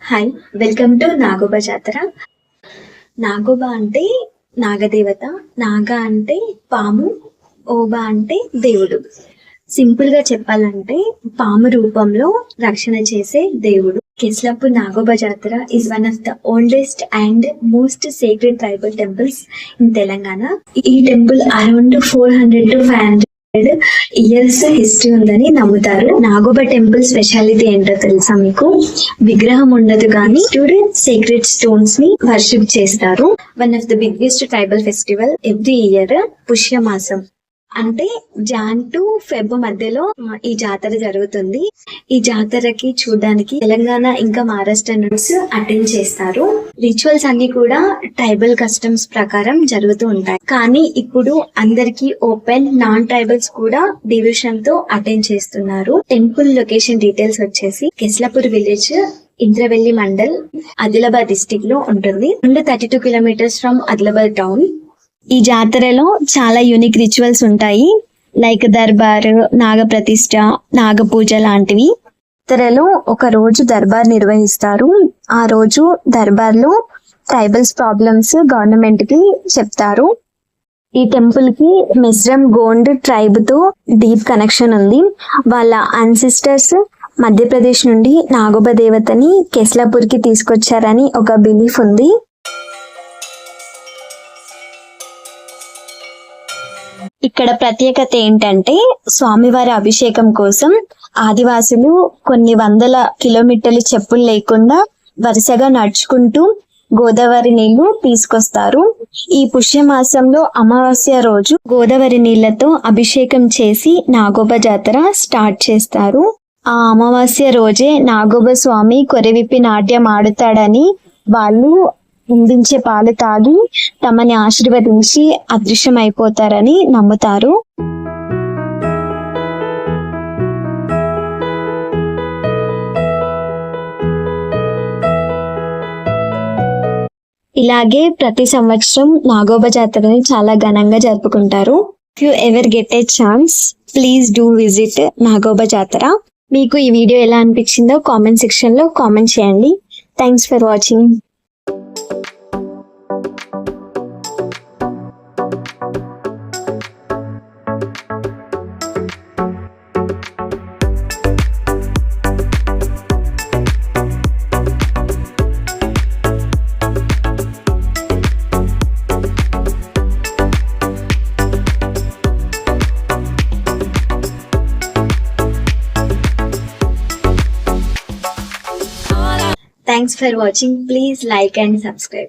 Hi, welcome to Nagoba జాతర. నాగోబా అంటే నాగదేవత, నాగ అంటే పాము, ఓబా అంటే దేవుడు. సింపుల్ గా చెప్పాలంటే పాము రూపంలో రక్షణ చేసే దేవుడు. Keslapur Nagoba Jatara is one of the oldest and most sacred tribal temples in Telangana. ఈ temple around 400 to 500 years history ఉందని నమ్ముతారు. నాగోబా టెంపుల్ స్పెషాలిటీ ఏంటో తెలుసా మీకు? విగ్రహం ఉండదు కానీ సీక్రెట్ స్టోన్స్ ని వర్షిప్ చేస్తారు. One of the biggest tribal festival every year పుష్యమాసం అంటే జాన్ టు ఫెబ్ మధ్యలో ఈ జాతర జరుగుతుంది. ఈ జాతరకి చూడడానికి తెలంగాణ ఇంకా మహారాష్ట్ర నుంచి అటెండ్ చేస్తారు. రిచువల్స్ అన్ని కూడా ట్రైబల్ కస్టమ్స్ ప్రకారం జరుగుతూ ఉంటాయి. కానీ ఇప్పుడు అందరికి ఓపెన్, నాన్ ట్రైబల్స్ కూడా డివిజన్ తో అటెండ్ చేస్తున్నారు. టెంపుల్ లొకేషన్ డీటెయిల్స్ వచ్చేసి కెస్లాపూర్ విలేజ్, ఇంద్రవెల్లి మండల్, ఆదిలాబాద్ డిస్టిక్ లో ఉంటుంది. 32 కిలోమీటర్స్ ఫ్రమ్ ఆదిలాబాద్ టౌన్. ఈ జాతరలో చాలా యూనిక్ రిచువల్స్ ఉంటాయి, లైక్ దర్బార్, నాగ ప్రతిష్ట, నాగ పూజ లాంటివి. జాతరలో ఒక రోజు దర్బార్ నిర్వహిస్తారు. ఆ రోజు దర్బార్ లో ట్రైబల్స్ ప్రాబ్లమ్స్ గవర్నమెంట్ కి చెప్తారు. ఈ టెంపుల్ కి మిజ్రం గోండ్ ట్రైబ్ తో డీప్ కనెక్షన్ ఉంది. వాళ్ళ అన్సిస్టర్స్ మధ్యప్రదేశ్ నుండి నాగోబా దేవతని కెస్లాపూర్ కి తీసుకొచ్చారని ఒక బిలీఫ్ ఉంది. ఇక్కడ ప్రత్యేకత ఏంటంటే స్వామివారి అభిషేకం కోసం ఆదివాసులు కొన్ని వందల కిలోమీటర్లు చెప్పులు లేకుండా వరుసగా నడుచుకుంటూ గోదావరి నీళ్లు తీసుకొస్తారు. ఈ పుష్యమాసంలో అమావాస్య రోజు గోదావరి నీళ్లతో అభిషేకం చేసి నాగోబా జాతర స్టార్ట్ చేస్తారు. ఆ అమావాస్య రోజే నాగోబా స్వామి కొరవిప్పి నాట్యం ఆడుతాడని, వాళ్ళు అందించే పాలు తాగి తమని ఆశీర్వదించి అదృశ్యమైపోతారని నమ్ముతారు. ఇలాగే ప్రతి సంవత్సరం నాగోబా జాతరని చాలా ఘనంగా జరుపుకుంటారు. If you ever get a chance, please do visit Nagoba జాతర. మీకు ఈ వీడియో ఎలా అనిపించిందో కామెంట్ సెక్షన్ లో కామెంట్ చేయండి. Thanks for watching. Thanks for watching. Please like and subscribe.